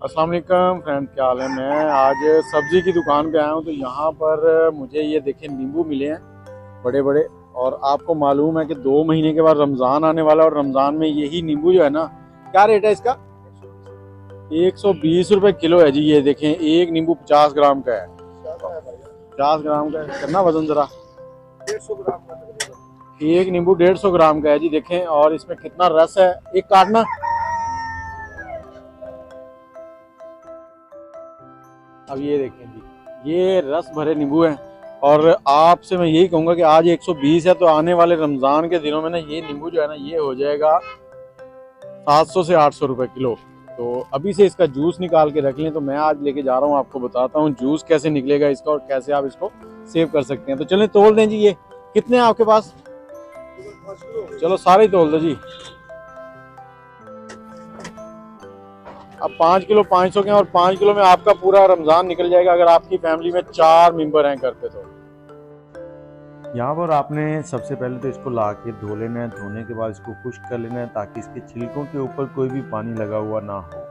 अस्सलाम वालेकुम फ्रेंड, क्या हाल है। मैं आज सब्ज़ी की दुकान पे आया हूँ। तो यहाँ पर मुझे ये देखें नींबू मिले हैं बड़े बड़े। और आपको मालूम है कि 2 महीने के बाद रमज़ान आने वाला है और रमज़ान में यही नींबू जो है ना, क्या रेट है इसका? 120 रुपये किलो है जी। ये देखें एक नींबू 50 ग्राम का है। 50 ग्राम का है, करना वजन ज़रा। 150 ग्राम का एक नींबू 150 ग्राम का है जी। देखें और इसमें कितना रस है, एक काटना। अब ये देखें जी, ये रस भरे नींबू हैं। और आपसे मैं यही कहूँगा कि आज 120 है तो आने वाले रमज़ान के दिनों में ना ये नींबू जो है ना ये हो जाएगा 700 से 800 रुपये किलो। तो अभी से इसका जूस निकाल के रख लें। तो मैं आज लेके जा रहा हूँ, आपको बताता हूँ जूस कैसे निकलेगा इसका और कैसे आप इसको सेव कर सकते हैं। तो चलें तोल दें जी। ये कितने हैं आपके पास? चलो सारे ही तोल दो जी। अब 5 किलो 500 के हैं और 5 किलो में आपका पूरा रमज़ान निकल जाएगा अगर आपकी फैमिली में 4 मेंबर हैं घर पे। तो यहाँ पर आपने सबसे पहले तो इसको ला के धो लेना है। धोने के बाद इसको खुश्क कर लेना है ताकि इसके छिलकों के ऊपर कोई भी पानी लगा हुआ ना हो।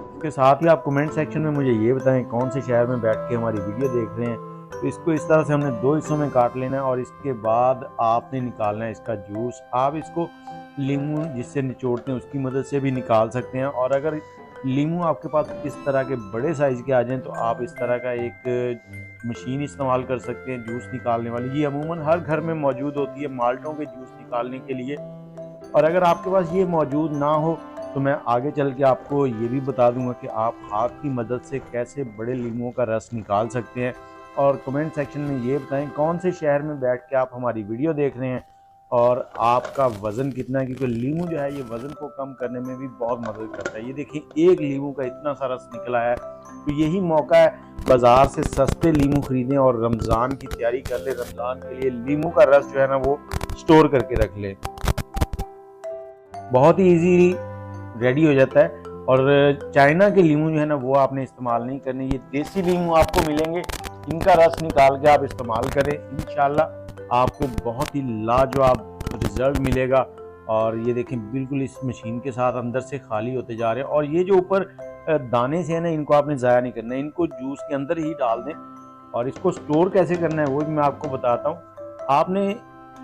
इसके साथ ही आप कमेंट सेक्शन में मुझे ये बताएं कौन से शहर में बैठ के हमारी वीडियो देख रहे हैं। तो इसको इस तरह से हमने 2 हिस्सों में काट लेना है और इसके बाद आपने निकालना है इसका जूस। आप इसको लीमू जिससे निचोड़ते हैं उसकी मदद से भी निकाल सकते हैं। और अगर लीमू आपके पास इस तरह के बड़े साइज़ के आ जाएं तो आप इस तरह का एक मशीन इस्तेमाल कर सकते हैं जूस निकालने वाली। ये अमूमन हर घर में मौजूद होती है माल्टों के जूस निकालने के लिए। और अगर आपके पास ये मौजूद ना हो तो मैं आगे चल के आपको ये भी बता दूंगा कि आप हाथ की मदद से कैसे बड़े लीमुओं का रस निकाल सकते हैं। और कमेंट सेक्शन में ये बताएं कौन से शहर में बैठ के आप हमारी वीडियो देख रहे हैं और आपका वज़न कितना है, क्योंकि लीमू जो है ये वज़न को कम करने में भी बहुत मदद करता है। ये देखिए एक लीमू का इतना सा रस निकला है। तो यही मौका है, बाज़ार से सस्ते लीमू खरीदें और रमज़ान की तैयारी कर लें। रमज़ान के लिए लीमू का रस जो है ना वो स्टोर करके रख लें। बहुत ही ईजी रेडी हो जाता है। और चाइना के लीमू जो है ना वो आपने इस्तेमाल नहीं करने। ये देसी लीमू आपको मिलेंगे, इनका रस निकाल के आप इस्तेमाल करें। इंशाल्लाह आपको बहुत ही लाजवाब रिजल्ट मिलेगा। और ये देखें बिल्कुल इस मशीन के साथ अंदर से खाली होते जा रहे हैं। और ये जो ऊपर दाने से है ना इनको आपने ज़ाया नहीं करना है, इनको जूस के अंदर ही डाल दें। और इसको स्टोर कैसे करना है वो भी मैं आपको बताता हूँ। आपने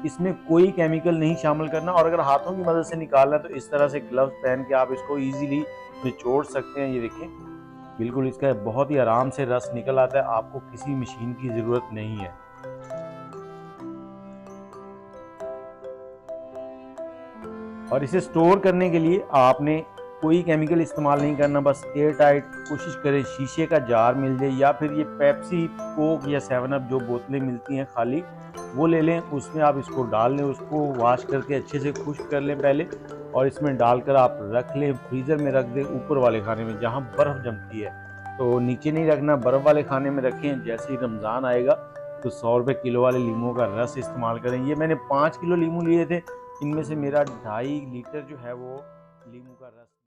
इसमें कोई केमिकल नहीं शामिल करना। और अगर हाथों की मदद से निकालना है तो इस तरह से ग्लव्स पहन के आप इसको इजीली निचोड़ सकते हैं। ये देखें बिल्कुल इसका बहुत ही आराम से रस निकल आता है, आपको किसी मशीन की ज़रूरत नहीं है। और इसे स्टोर करने के लिए आपने कोई केमिकल इस्तेमाल नहीं करना, बस एयर टाइट कोशिश करें शीशे का जार मिल जाए या फिर ये पेप्सी कोक या 7 अप जो बोतलें मिलती हैं खाली वो ले लें। उसमें आप इसको डाल लें, उसको वॉश करके अच्छे से खुश्क कर लें पहले। और इसमें डालकर आप रख लें, फ्रीज़र में रख दें ऊपर वाले खाने में जहाँ बर्फ़ जमती है। तो नीचे नहीं रखना, बर्फ़ वाले खाने में रखें। जैसे ही रमज़ान आएगा तो 100 रुपये किलो वाले लीमू का रस इस्तेमाल करें। ये मैंने 5 किलो लीमू लिए थे, इनमें से मेरा 2.5 लीटर जो है वो लीमू का रस